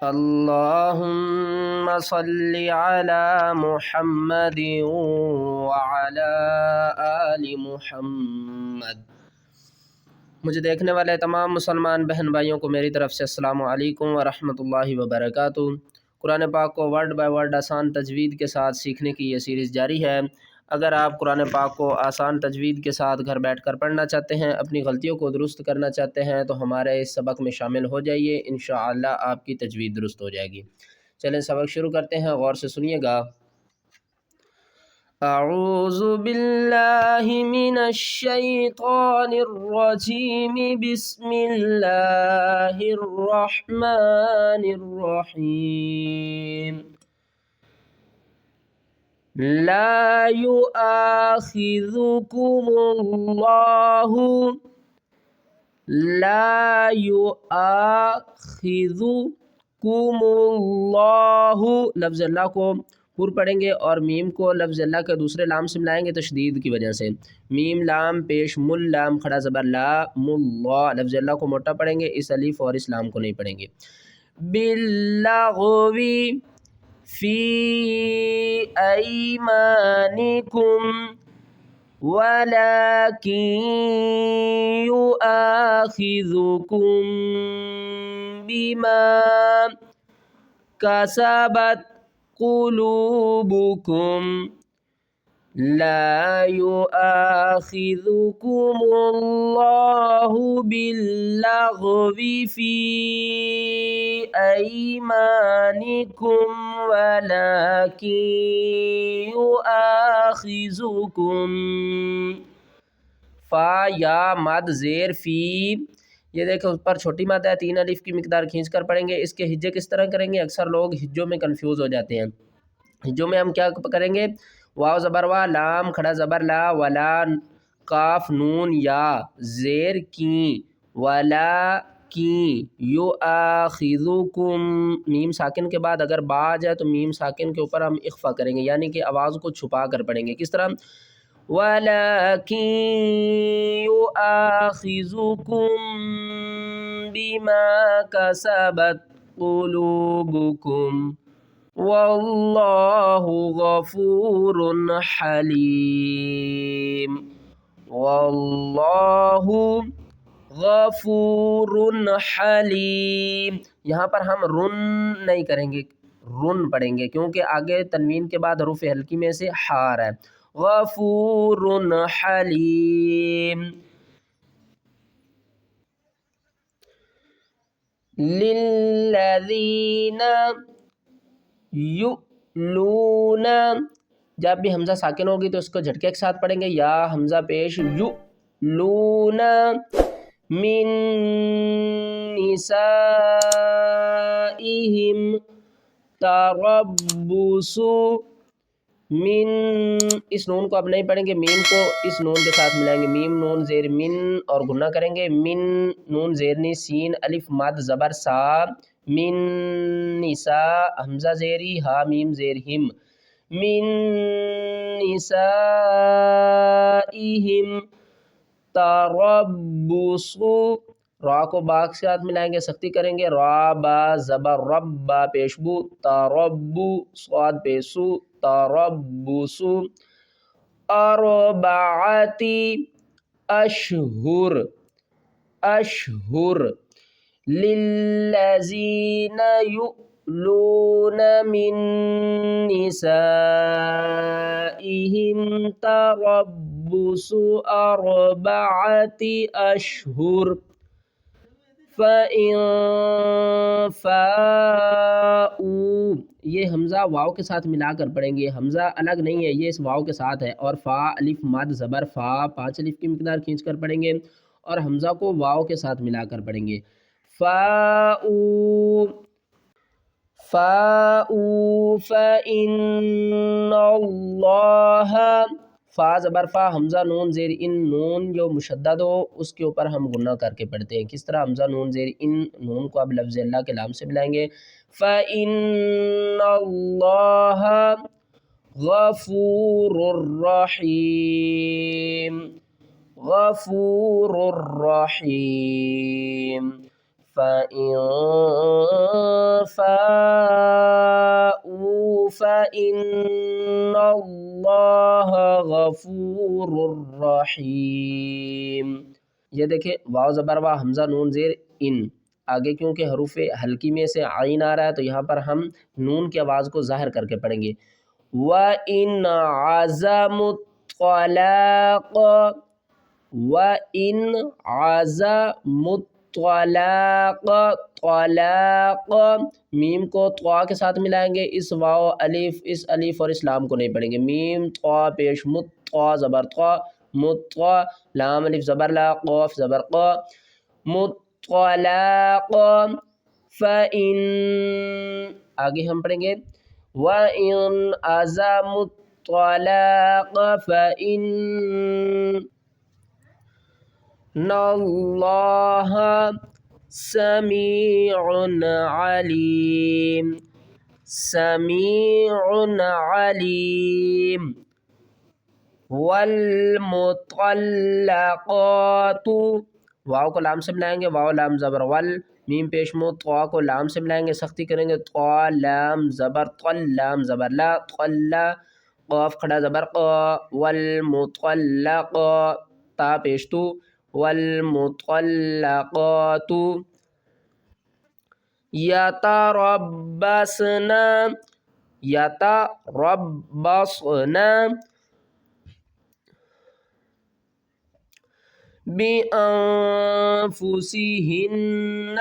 اللهم صل على محمد وعلى آل محمد۔ مجھے دیکھنے والے تمام مسلمان بہن بھائیوں کو میری طرف سے السلام علیکم ورحمۃ اللہ وبرکاتہ۔ قرآن پاک کو ورڈ بائی ورڈ آسان تجوید کے ساتھ سیکھنے کی یہ سیریز جاری ہے۔ اگر آپ قرآن پاک کو آسان تجوید کے ساتھ گھر بیٹھ کر پڑھنا چاہتے ہیں، اپنی غلطیوں کو درست کرنا چاہتے ہیں تو ہمارے اس سبق میں شامل ہو جائیے، انشاءاللہ آپ کی تجوید درست ہو جائے گی۔ چلیں سبق شروع کرتے ہیں، غور سے سنیے گا۔ اعوذ باللہ من الشیطان الرجیم، بسم اللہ الرحمن الرحیم۔ لا يؤاخذكم اللہ لفظ اللہ کو پر پڑھیں گے اور میم کو لفظ اللہ کے دوسرے لام سے ملائیں گے تشدید کی وجہ سے۔ میم لام پیش مل لام کھڑا زبر لا مل، لفظ اللہ کو موٹا پڑھیں گے، اس الف اور اس لام کو نہیں پڑھیں گے۔ باللغوی فی ایمانکم ولیکن یؤاخذکم بما کسبت قلوبکم لا يؤاخذكم الله باللغو في أيمانكم ولكن يؤاخذكم فا یا مد زیر فی، یہ دیکھیں اس پر چھوٹی مد ہے، 3 الف کی مقدار کھینچ کر پڑھیں گے۔ اس کے ہجے کس طرح کریں گے؟ اکثر لوگ ہجوں میں کنفیوز ہو جاتے ہیں۔ ہجوں میں ہم کیا کریں گے؟ واو زبر وا، لام کھڑا زبر لا، ولا قاف نون یا زیر کی، ولا کی یؤاخذکم، میم ساکن کے بعد اگر با آ جائے تو میم ساکن کے اوپر ہم اخفا کریں گے، یعنی کہ آواز کو چھپا کر پڑھیں گے۔ کس طرح؟ وَلَكِنْ يُؤَاخِذُكُم بِمَا كَسَبَتْ قُلُوبُكُمْ وَاللَّهُ غَفُورٌ حَلِيمٌ، وَاللَّهُ غَفُورٌ حَلِيمٌ۔ یہاں پر ہم رن نہیں کریں گے، رن پڑھیں گے، کیونکہ آگے تنوین کے بعد حروف ہلکی میں سے حار ہے۔ غفور حلیم۔ للذین یؤلون، جب بھی حمزہ ساکن ہوگی تو اس کو جھٹکے کے ساتھ پڑھیں گے، یا حمزہ پیش یؤلون من نسائہم تربص من، اس نون کو اب نہیں پڑھیں گے، میم کو اس نون کے ساتھ ملائیں گے، میم نون زیر من اور گنہ کریں گے، من نون زیرنی سین الف مد زبر سا، من نساء حمزہ زیری ہا میم زیر ہم، من نسائہم تربص، را کو با کے ساتھ ملائیں گے، سختی کریں گے، را با زبر رب با پیشبو، تربو صاد پیسو، تربص اربعۃ اشہر، اشہر للذین یؤلون من نسائہم تربص اربعۃ اشہر فَإِن فَاءُوا، یہ حمزہ واو کے ساتھ ملا کر پڑھیں گے، حمزہ الگ نہیں ہے، یہ اس واو کے ساتھ ہے، اور فا الف مد زبر فا 5 الف کی مقدار کھینچ کر پڑھیں گے اور حمزہ کو واو کے ساتھ ملا کر پڑھیں گے۔ فَاءُوا فَاءُوا فَإِنَّ اللَّهَ، فا زبر فا حمزہ نون زیر ان، نون جو مشدد ہو اس کے اوپر ہم غنہ کر کے پڑھتے ہیں۔ کس طرح؟ حمزہ نون زیر ان، نون کو اب لفظ اللہ کے لام سے ملائیں گے، فَإِنَّ اللَّهَ غَفُورٌ رَحِيمٌ، غَفُورٌ رَحِيمٌ، فإن فاءوا فإن الله غفور رحیم۔ یہ دیکھیں واو زبر وا حمزہ نون زیر ان، آگے کیونکہ حروف حلقی میں سے عین آ رہا ہے تو یہاں پر ہم نون کی آواز کو ظاہر کر کے پڑھیں گے۔ وَإِنْ عَزَمُوا الطَّلَاقَ وَإِنْ عَزَمُوا الطَّلَاقَ، طلاق میم کو طوا کے ساتھ ملائیں گے، اس واو الف اور اس لام کو نہیں پڑھیں گے۔ میم طوا پیش مت، طوا زبر طوا مطوا، لام الف زبر لا، قاف زبر قا، مطلق فَإِن، آگے ہم پڑھیں گے وَإِنْ عَزَمُوا الطَّلَاقَ فَإِنَّ اللَّهَ سَمِيعٌ عَلِيمٌ، سمیع علیم۔ والمطلقات، واو کو لام سے ملائیں گے، واو لام زبر ول، میم پیش مو، طوا کو لام سے ملائیں گے، سختی کریں گے، طوا لام زبر طل، لام زبر لا، طلا، قاف کھڑا زبر قا، والمطلق، تا پیش تو، والمطلقات یتربصن، یتربصن بِأَنفُسِهِنَّ،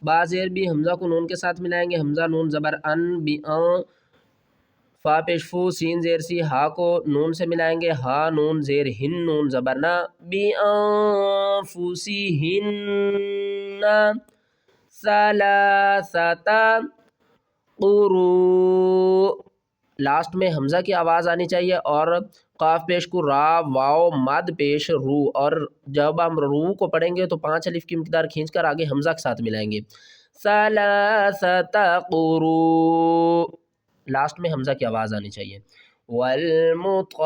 بازیر بھی حمزہ کو نون کے ساتھ ملائیں گے، حمزہ نون زبر ان، فا پیش فو، سین زیر سی، ہا کو نون سے ملائیں گے، ہا نون زیر ہن، نون زبر نا، بِأَنفُسِهِنَّ ثَلَاثَةَ قُرُوء، لاسٹ میں حمزہ کی آواز آنی چاہیے، اور قاف پیش کو را، واو مد پیش رو، اور جب ہم رو کو پڑھیں گے تو 5 الف کی مقدار کھینچ کر آگے حمزہ کے ساتھ ملائیں گے، ثَلَاثَةَ قُرُوء، لاسٹ میں حمزہ کی آواز آنی چاہیے۔ وَالْمُطَلَّقَاتُ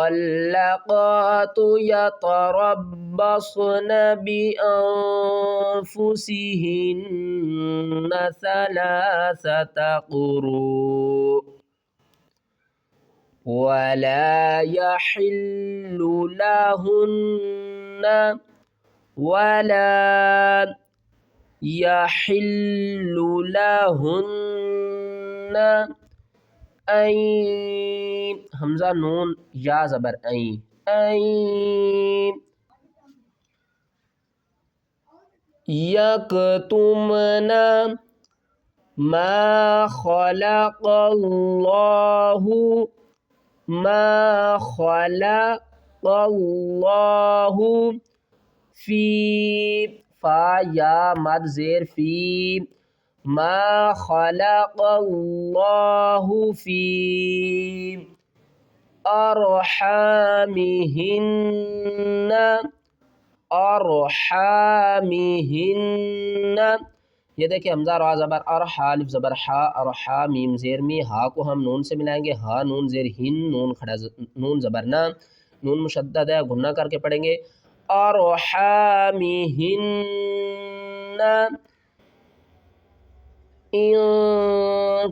يَتَرَبَّصْنَ بِأَنفُسِهِنَّ ثَلَاثَةَ قُرُوء وَلَا يَحِلُّ لَهُنَّ، وَلَا يَحِلُّ لَهُنَّ این، حمزہ نون یا زبر این، این یکتمن ما خلق اللہ، ما خلق اللہ فی، فا یا مد زیر فی، ما خلق اللہ فی ارحامہن، ارحامہن، یہ دیکھیں حمزہ را زبر ار، حا الف زبر حا، ارحا میم زیر می، ہا کو ہم نون سے ملائیں گے، ہا نون زیر ہن، نون کھڑا نون زبر نا، نون مشدد ہے، گھنا کر کے پڑھیں گے، ارحامہن ان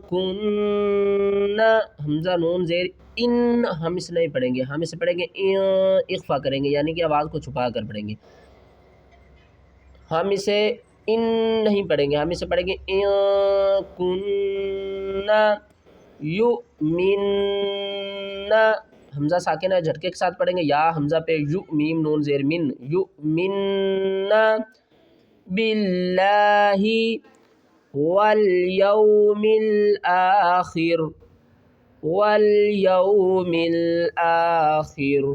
کن، حمزہ نون زیر ان، ہم اسے نہیں پڑھیں گے، ہم اسے پڑھیں گے اخفا کریں گے، یعنی کہ آواز کو چھپا کر پڑھیں گے، ہم اسے ان نہیں پڑھیں گے، ہم اسے پڑھیں گے ان کن یؤمن، حمزہ ساکن ہے، جھٹکے کے ساتھ پڑھیں گے، یا حمزہ پہ یو، میم نون زیر من، یؤمن باللہ والیوم الآخر، والیوم الآخر،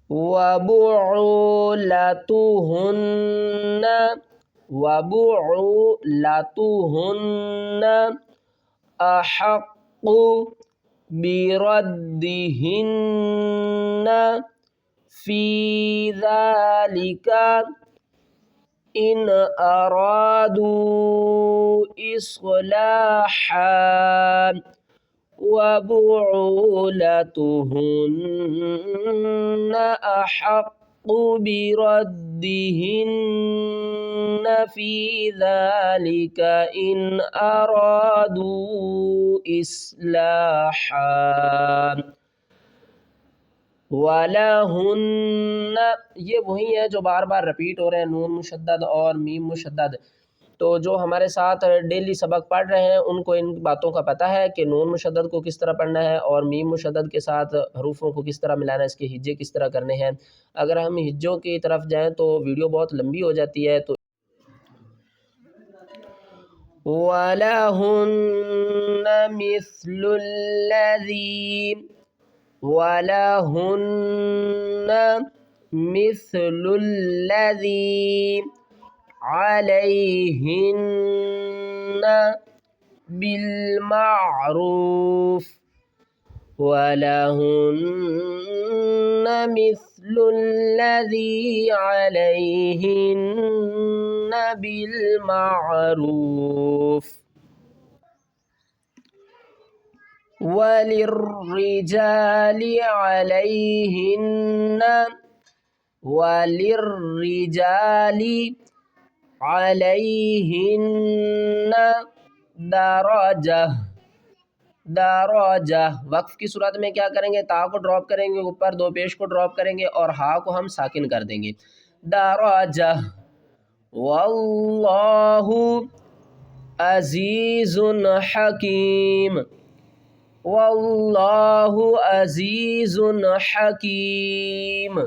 وبعولتہن، وبعولتہن احق بردہن فی ذالک ان ارادوا اصلاحا وبعولتہن احق بردهن في ذلك إن أرادوا إصلاحا وَلَهُنَّ، یہ وہی ہیں جو بار بار رپیٹ ہو رہے ہیں، نون مشدد اور میم مشدد. تو جو ہمارے ساتھ ڈیلی سبق پڑھ رہے ہیں ان کو ان باتوں کا پتہ ہے کہ نون مشدد کو کس طرح پڑھنا ہے اور میم مشدد کے ساتھ حروفوں کو کس طرح ملانا ہے، اس کے ہجے کس طرح کرنے ہیں. اگر ہم ہجوں کی طرف جائیں تو ویڈیو بہت لمبی ہو جاتی ہے. تو وَلَهُنَّ مِثْلُ الَّذِي وَلَهُنَّ مِثْلُ الَّذِي عَلَيْهِنَّ بِالْمَعْرُوفِ وَلَهُنَّ مِثْلُ الَّذِي عَلَيْهِنَّ بِالْمَعْرُوفِ وَلِلرِّجَالِ عَلَيْهِنَّ درجہ. وقف کی صورت میں کیا کریں گے؟ تا کو ڈراپ کریں گے اوپر، دو پیش کو ڈراپ کریں گے اور ہا کو ہم ساکن کر دیں گے. درجہ. واللہ عزیز حکیم. واللہ عزیز حکیم.